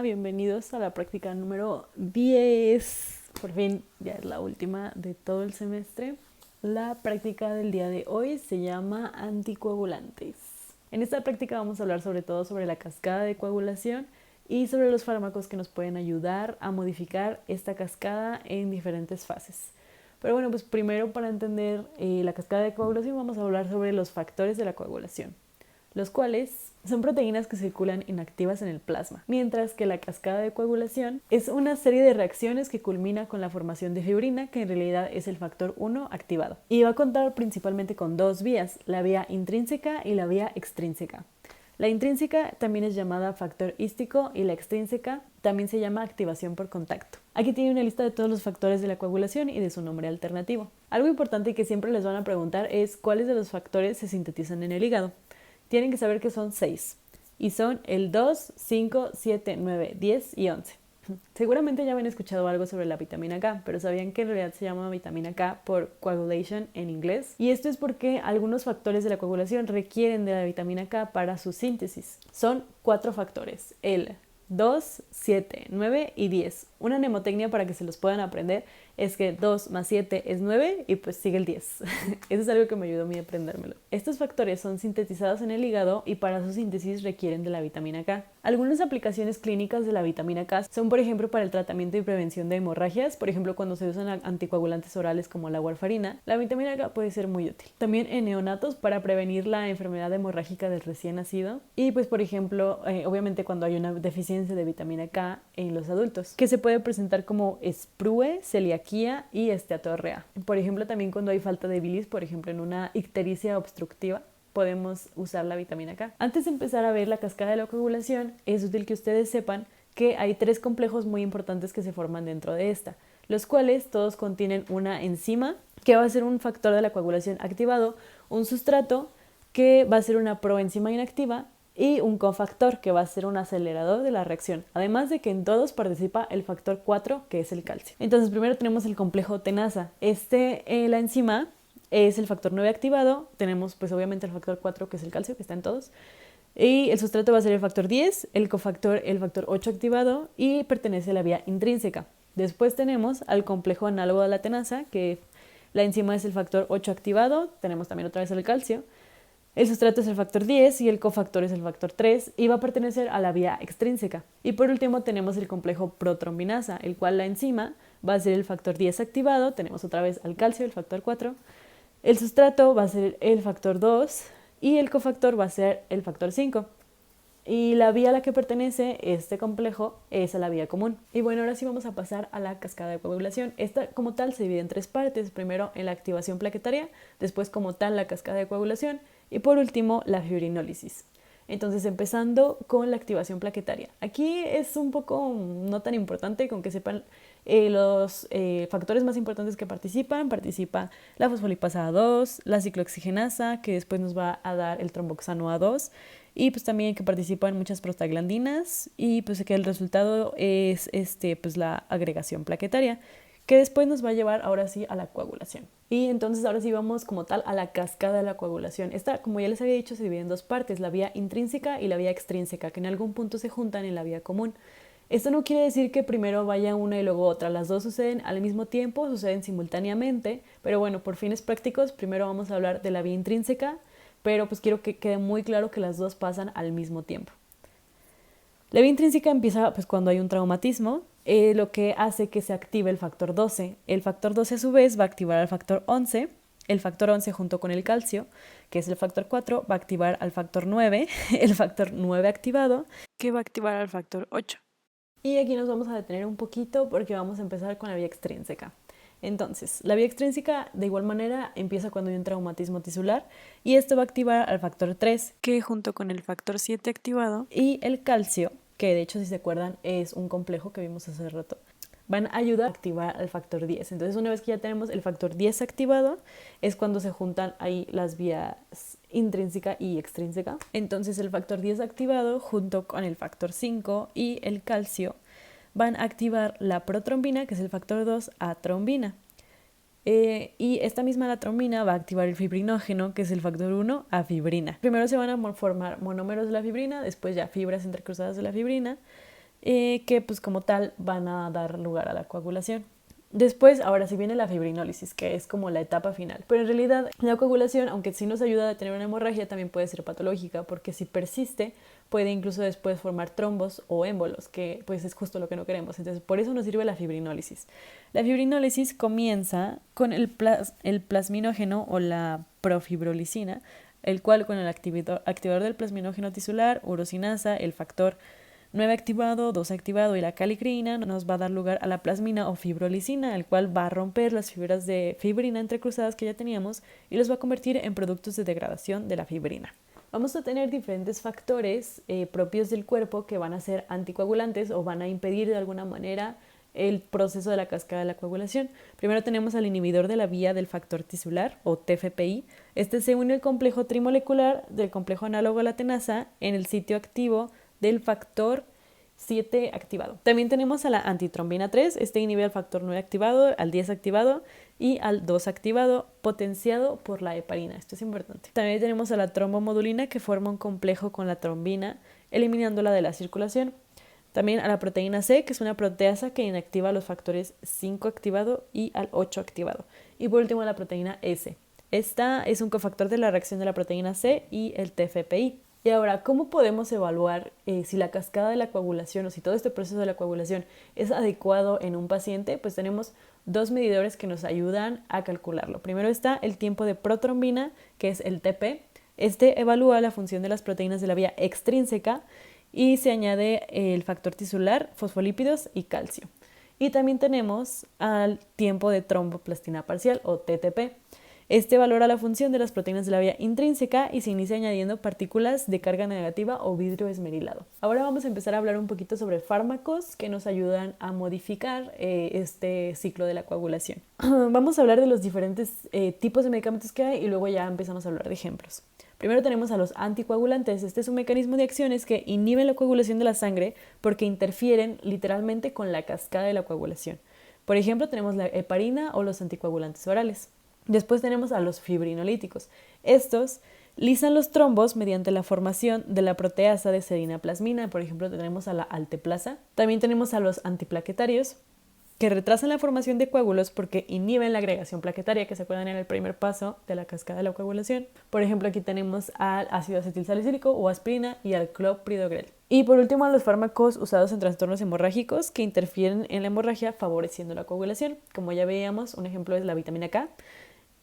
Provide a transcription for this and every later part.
bienvenidos a la práctica número 10. Por fin, ya es la última de todo el semestre. La práctica del día de hoy se llama anticoagulantes. En esta práctica vamos a hablar sobre todo sobre la cascada de coagulación y sobre los fármacos que nos pueden ayudar a modificar esta cascada en diferentes fases. Pero bueno, pues primero para entender la cascada de coagulación vamos a hablar sobre los factores de la coagulación, los cuales son proteínas que circulan inactivas en el plasma, mientras que la cascada de coagulación es una serie de reacciones que culmina con la formación de fibrina, que en realidad es el factor 1 activado. Y va a contar principalmente con dos vías, la vía intrínseca y la vía extrínseca. La intrínseca también es llamada factor hístico y la extrínseca también se llama activación por contacto. Aquí tiene una lista de todos los factores de la coagulación y de su nombre alternativo. Algo importante que siempre les van a preguntar es cuáles de los factores se sintetizan en el hígado. Tienen que saber que son 6 y son el 2, 5, 7, 9, 10 y 11. Seguramente ya habían escuchado algo sobre la vitamina K, pero ¿sabían que en realidad se llama vitamina K por coagulation en inglés? Y esto es porque algunos factores de la coagulación requieren de la vitamina K para su síntesis. Son 4 factores, el 2, 7, 9 y 10. Una mnemotecnia para que se los puedan aprender es que 2 más 7 es 9 y pues sigue el 10. Eso es algo que me ayudó a mí a aprendérmelo. Estos factores son sintetizados en el hígado y para su síntesis requieren de la vitamina K. Algunas aplicaciones clínicas de la vitamina K son, por ejemplo, para el tratamiento y prevención de hemorragias. Por ejemplo, cuando se usan anticoagulantes orales como la warfarina, la vitamina K puede ser muy útil. También en neonatos para prevenir la enfermedad hemorrágica del recién nacido. Y pues, por ejemplo, obviamente cuando hay una deficiencia de vitamina K en los adultos, que se puede presentar como sprue, celiaquía y esteatorrea. Por ejemplo, también cuando hay falta de bilis, por ejemplo, en una ictericia obstructiva, podemos usar la vitamina K. Antes de empezar a ver la cascada de la coagulación, es útil que ustedes sepan que hay 3 complejos muy importantes que se forman dentro de esta, los cuales todos contienen una enzima que va a ser un factor de la coagulación activado, un sustrato que va a ser una proenzima inactiva y un cofactor que va a ser un acelerador de la reacción, además de que en todos participa el factor 4 que es el calcio. Entonces primero tenemos el complejo tenaza. La enzima es el factor 9 activado, tenemos pues obviamente el factor 4 que es el calcio que está en todos, y el sustrato va a ser el factor 10, el cofactor el factor 8 activado y pertenece a la vía intrínseca. Después tenemos al complejo análogo de la tenaza, que la enzima es el factor 8 activado, tenemos también otra vez el calcio. El sustrato es el factor 10 y el cofactor es el factor 3 y va a pertenecer a la vía extrínseca. Y por último tenemos el complejo protrombinasa, el cual la enzima va a ser el factor 10 activado, tenemos otra vez al calcio, el factor 4, el sustrato va a ser el factor 2 y el cofactor va a ser el factor 5. Y la vía a la que pertenece este complejo es a la vía común. Y bueno, ahora sí vamos a pasar a la cascada de coagulación. Esta como tal se divide en 3 partes. Primero en la activación plaquetaria, después como tal la cascada de coagulación y por último la fibrinólisis. Entonces empezando con la activación plaquetaria. Aquí es un poco no tan importante con que sepan los factores más importantes que participan. Participa la fosfolipasa A2, la ciclooxigenasa, que después nos va a dar el tromboxano A2, y pues también que participan muchas prostaglandinas y pues que el resultado es pues la agregación plaquetaria, que después nos va a llevar ahora sí a la coagulación. Y entonces ahora sí vamos como tal a la cascada de la coagulación. Esta, como ya les había dicho, se divide en 2 partes, la vía intrínseca y la vía extrínseca, que en algún punto se juntan en la vía común. Esto no quiere decir que primero vaya una y luego otra, las dos suceden al mismo tiempo, suceden simultáneamente, pero bueno, por fines prácticos, primero vamos a hablar de la vía intrínseca, pero pues quiero que quede muy claro que las dos pasan al mismo tiempo. La vía intrínseca empieza pues cuando hay un traumatismo, lo que hace que se active el factor 12. El factor 12 a su vez va a activar al factor 11. El factor 11 junto con el calcio, que es el factor 4, va a activar al factor 9. El factor 9 activado, que va a activar al factor 8. Y aquí nos vamos a detener un poquito porque vamos a empezar con la vía extrínseca. Entonces, la vía extrínseca de igual manera empieza cuando hay un traumatismo tisular y esto va a activar al factor 3, que junto con el factor 7 activado y el calcio, que de hecho si se acuerdan es un complejo que vimos hace rato, van a ayudar a activar al factor 10. Entonces una vez que ya tenemos el factor 10 activado es cuando se juntan ahí las vías intrínseca y extrínseca. Entonces el factor 10 activado junto con el factor 5 y el calcio van a activar la protrombina, que es el factor 2, a trombina. Y esta misma la trombina va a activar el fibrinógeno, que es el factor 1, a fibrina. Primero se van a formar monómeros de la fibrina, después ya fibras entrecruzadas de la fibrina, que pues como tal van a dar lugar a la coagulación. Después, ahora sí viene la fibrinólisis, que es como la etapa final. Pero en realidad la coagulación, aunque sí nos ayuda a detener una hemorragia, también puede ser patológica, porque si persiste puede incluso después formar trombos o émbolos, que pues es justo lo que no queremos. Entonces por eso nos sirve la fibrinólisis. La fibrinólisis comienza con el plasminógeno o la profibrolicina, el cual con el activador del plasminógeno tisular, urosinasa, el factor 9 activado, 2 activado y la calicrina nos va a dar lugar a la plasmina o fibrolicina, el cual va a romper las fibras de fibrina entrecruzadas que ya teníamos y los va a convertir en productos de degradación de la fibrina. Vamos a tener diferentes factores propios del cuerpo que van a ser anticoagulantes o van a impedir de alguna manera el proceso de la cascada de la coagulación. Primero tenemos al inhibidor de la vía del factor tisular o TFPI. Este se une al complejo trimolecular del complejo análogo a la tenasa en el sitio activo del factor 7 activado. También tenemos a la antitrombina 3, este inhibe al factor 9 activado, al 10 activado y al 2 activado, potenciado por la heparina. Esto es importante. También tenemos a la trombomodulina, que forma un complejo con la trombina, eliminándola de la circulación. También a la proteína C, que es una proteasa que inactiva los factores 5 activado y al 8 activado. Y por último a la proteína S. Esta es un cofactor de la reacción de la proteína C y el TFPI. Y ahora, ¿cómo podemos evaluar si la cascada de la coagulación o si todo este proceso de la coagulación es adecuado en un paciente? Pues tenemos dos medidores que nos ayudan a calcularlo. Primero está el tiempo de protrombina, que es el TP. Este evalúa la función de las proteínas de la vía extrínseca y se añade el factor tisular, fosfolípidos y calcio. Y también tenemos al tiempo de tromboplastina parcial o TTP. Este valora la función de las proteínas de la vía intrínseca y se inicia añadiendo partículas de carga negativa o vidrio esmerilado. Ahora vamos a empezar a hablar un poquito sobre fármacos que nos ayudan a modificar este ciclo de la coagulación. Vamos a hablar de los diferentes tipos de medicamentos que hay y luego ya empezamos a hablar de ejemplos. Primero tenemos a los anticoagulantes. Este es un mecanismo de acciones que inhiben la coagulación de la sangre porque interfieren literalmente con la cascada de la coagulación. Por ejemplo, tenemos la heparina o los anticoagulantes orales. Después tenemos a los fibrinolíticos. Estos lisan los trombos mediante la formación de la proteasa de serinaplasmina. Por ejemplo, tenemos a la alteplasa. También tenemos a los antiplaquetarios, que retrasan la formación de coágulos porque inhiben la agregación plaquetaria, que se acuerdan en el primer paso de la cascada de la coagulación. Por ejemplo, aquí tenemos al ácido acetilsalicílico o aspirina y al clopridogrel. Y por último, a los fármacos usados en trastornos hemorrágicos que interfieren en la hemorragia favoreciendo la coagulación. Como ya veíamos, un ejemplo es la vitamina K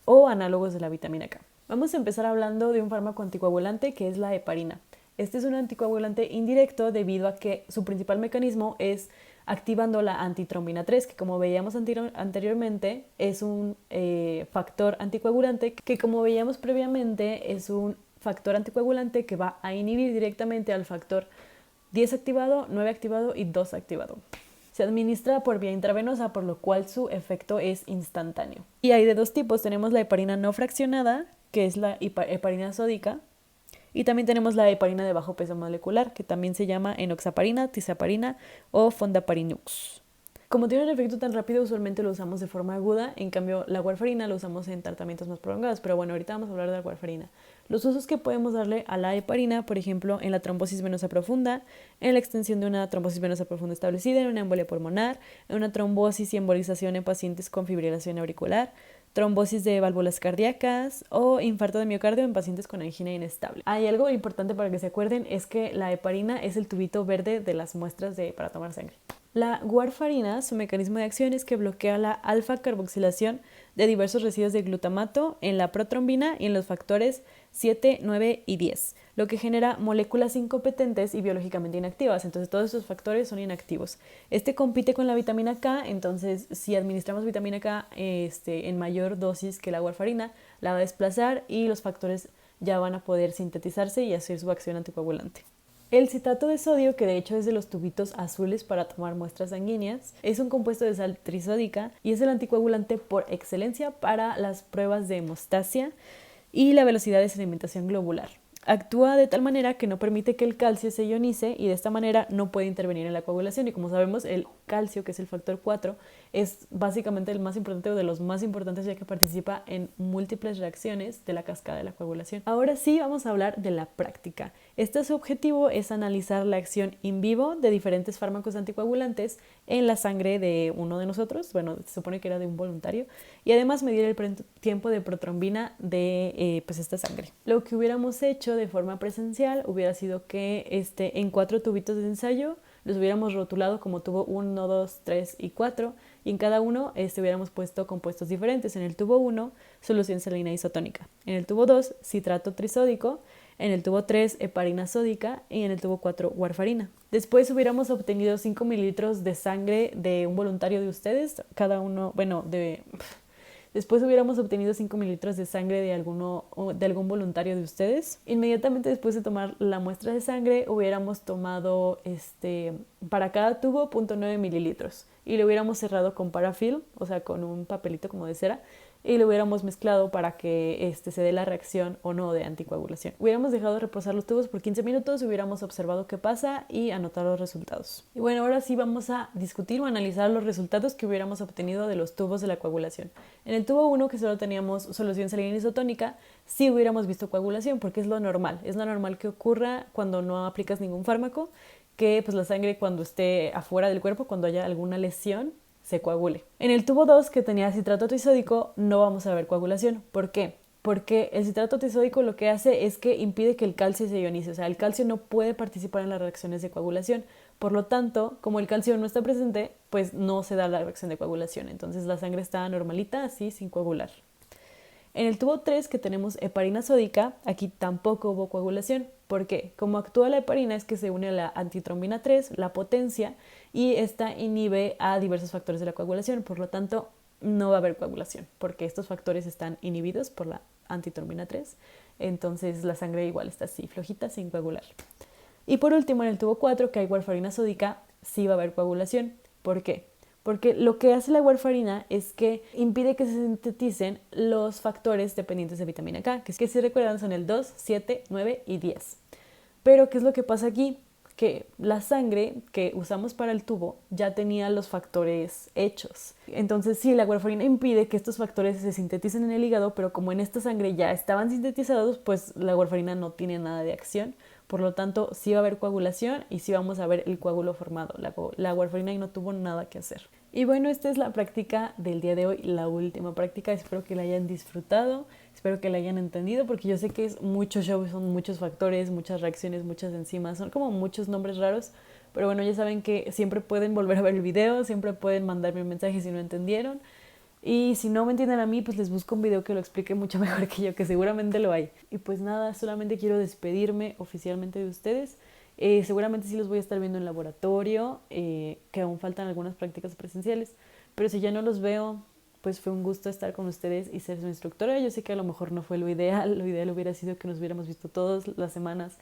o análogos de la vitamina K. Vamos a empezar hablando de un fármaco anticoagulante que es la heparina. Este es un anticoagulante indirecto debido a que su principal mecanismo es activando la antitrombina 3, que como veíamos anteriormente es un factor anticoagulante que como veíamos previamente es un factor anticoagulante que va a inhibir directamente al factor 10 activado, 9 activado y 2 activado. Se administra por vía intravenosa, por lo cual su efecto es instantáneo. Y hay de dos tipos. Tenemos la heparina no fraccionada, que es la heparina sódica, y también tenemos la heparina de bajo peso molecular, que también se llama enoxaparina, tisaparina o fondaparinux. Como tiene un efecto tan rápido, usualmente lo usamos de forma aguda, en cambio la warfarina lo usamos en tratamientos más prolongados, pero bueno, ahorita vamos a hablar de la warfarina. Los usos que podemos darle a la heparina, por ejemplo, en la trombosis venosa profunda, en la extensión de una trombosis venosa profunda establecida, en una embolia pulmonar, en una trombosis y embolización en pacientes con fibrilación auricular, trombosis de válvulas cardíacas o infarto de miocardio en pacientes con angina inestable. Hay algo importante para que se acuerden, es que la heparina es el tubito verde de las muestras para tomar sangre. La warfarina, su mecanismo de acción es que bloquea la alfa-carboxilación de diversos residuos de glutamato en la protrombina y en los factores 7, 9 y 10, lo que genera moléculas incompetentes y biológicamente inactivas. Entonces todos estos factores son inactivos. Este compite con la vitamina K, entonces si administramos vitamina K en mayor dosis que la warfarina, la va a desplazar y los factores ya van a poder sintetizarse y hacer su acción anticoagulante. El citrato de sodio, que de hecho es de los tubitos azules para tomar muestras sanguíneas, es un compuesto de sal trisódica y es el anticoagulante por excelencia para las pruebas de hemostasia y la velocidad de sedimentación globular. actúa de tal manera que no permite que el calcio se ionice y de esta manera no puede intervenir en la coagulación. Y como sabemos, el calcio, que es el factor 4, es básicamente el más importante o de los más importantes, ya que participa en múltiples reacciones de la cascada de la coagulación. Ahora sí vamos a hablar de la práctica. Su objetivo es analizar la acción in vivo de diferentes fármacos anticoagulantes en la sangre de uno de nosotros, bueno, se supone que era de un voluntario, y además medir el tiempo de protrombina de pues esta sangre. Lo que hubiéramos hecho de forma presencial hubiera sido que en 4 tubitos de ensayo los hubiéramos rotulado como tubo 1, 2, 3 y 4, y en cada uno hubiéramos puesto compuestos diferentes. En el tubo 1, solución salina isotónica. En el tubo 2, citrato trisódico. En el tubo 3, heparina sódica. Y en el tubo 4, warfarina. Después hubiéramos obtenido 5 mililitros de sangre de un voluntario de ustedes, cada uno, Después hubiéramos obtenido 5 mililitros de sangre de algún voluntario de ustedes. Inmediatamente después de tomar la muestra de sangre, hubiéramos tomado para cada tubo 0.9 mililitros y lo hubiéramos cerrado con parafil, o sea, con un papelito como de cera, y lo hubiéramos mezclado para que se dé la reacción o no de anticoagulación. Hubiéramos dejado reposar los tubos por 15 minutos, hubiéramos observado qué pasa y anotar los resultados. Y bueno, ahora sí vamos a discutir o analizar los resultados que hubiéramos obtenido de los tubos de la coagulación. En el tubo 1, que solo teníamos solución salina isotónica, sí hubiéramos visto coagulación, porque es lo normal que ocurra cuando no aplicas ningún fármaco, que pues la sangre cuando esté afuera del cuerpo, cuando haya alguna lesión, se coagule. En el tubo 2, que tenía citrato trisódico, no vamos a ver coagulación. ¿Por qué? Porque el citrato trisódico lo que hace es que impide que el calcio se ionice, o sea, el calcio no puede participar en las reacciones de coagulación. Por lo tanto, como el calcio no está presente, pues no se da la reacción de coagulación. Entonces la sangre está normalita, así, sin coagular. En el tubo 3, que tenemos heparina sódica, aquí tampoco hubo coagulación. ¿Por qué? Como actúa la heparina es que se une a la antitrombina 3, la potencia, y esta inhibe a diversos factores de la coagulación. Por lo tanto, no va a haber coagulación, porque estos factores están inhibidos por la antitrombina 3. Entonces la sangre igual está así, flojita, sin coagular. Y por último, en el tubo 4, que hay warfarina sódica, sí va a haber coagulación. ¿Por qué? Porque lo que hace la warfarina es que impide que se sinteticen los factores dependientes de vitamina K, que si recuerdan son el 2, 7, 9 y 10. Pero ¿qué es lo que pasa aquí? Que la sangre que usamos para el tubo ya tenía los factores hechos. Entonces sí, la warfarina impide que estos factores se sinteticen en el hígado, pero como en esta sangre ya estaban sintetizados, pues la warfarina no tiene nada de acción. Por lo tanto, sí va a haber coagulación y sí vamos a ver el coágulo formado. La warfarina ahí no tuvo nada que hacer. Y bueno, esta es la práctica del día de hoy, la última práctica. Espero que la hayan disfrutado, espero que la hayan entendido, porque yo sé que es mucho show, son muchos factores, muchas reacciones, muchas enzimas, son como muchos nombres raros. Pero bueno, ya saben que siempre pueden volver a ver el video, siempre pueden mandarme un mensaje si no entendieron. Y si no me entienden a mí, pues les busco un video que lo explique mucho mejor que yo, que seguramente lo hay. Y pues nada, solamente quiero despedirme oficialmente de ustedes. Seguramente sí los voy a estar viendo en laboratorio, que aún faltan algunas prácticas presenciales. Pero si ya no los veo, pues fue un gusto estar con ustedes y ser su instructora. Yo sé que a lo mejor no fue lo ideal hubiera sido que nos hubiéramos visto todas las semanas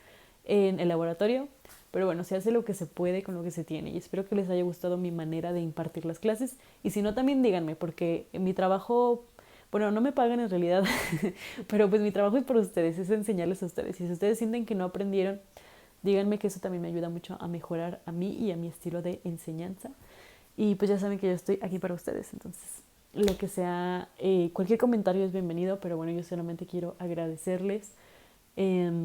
en el laboratorio. Pero bueno, se hace lo que se puede con lo que se tiene y espero que les haya gustado mi manera de impartir las clases y si no también díganme porque en mi trabajo, bueno, no me pagan en realidad, pero pues mi trabajo es por ustedes, es enseñarles a ustedes y si ustedes sienten que no aprendieron, díganme que eso también me ayuda mucho a mejorar a mí y a mi estilo de enseñanza y pues ya saben que yo estoy aquí para ustedes, entonces lo que sea, cualquier comentario es bienvenido, pero bueno, yo solamente quiero agradecerles.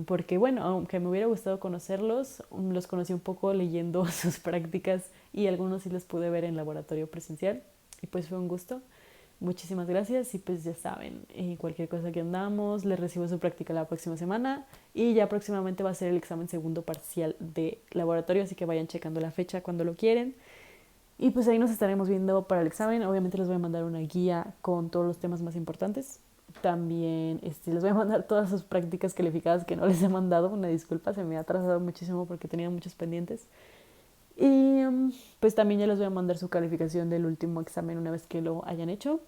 Porque bueno, aunque me hubiera gustado conocerlos, los conocí un poco leyendo sus prácticas y algunos sí los pude ver en laboratorio presencial y pues fue un gusto. Muchísimas gracias y pues ya saben, cualquier cosa que andamos, les recibo su práctica la próxima semana y ya próximamente va a ser el examen segundo parcial de laboratorio, así que vayan checando la fecha cuando lo quieren. Y pues ahí nos estaremos viendo para el examen. Obviamente les voy a mandar una guía con todos los temas más importantes. También les voy a mandar todas sus prácticas calificadas que no les he mandado. Una disculpa, se me ha atrasado muchísimo porque tenía muchos pendientes. Y pues también ya les voy a mandar su calificación del último examen una vez que lo hayan hecho.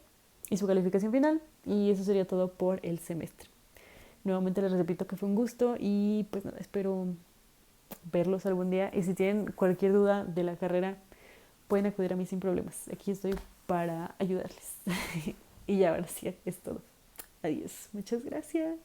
Y su calificación final. Y eso sería todo por el semestre. Nuevamente les repito que fue un gusto y pues nada, espero verlos algún día. Y si tienen cualquier duda de la carrera, pueden acudir a mí sin problemas. Aquí estoy para ayudarles. Y ya, ahora sí, es todo. Adiós. Muchas gracias.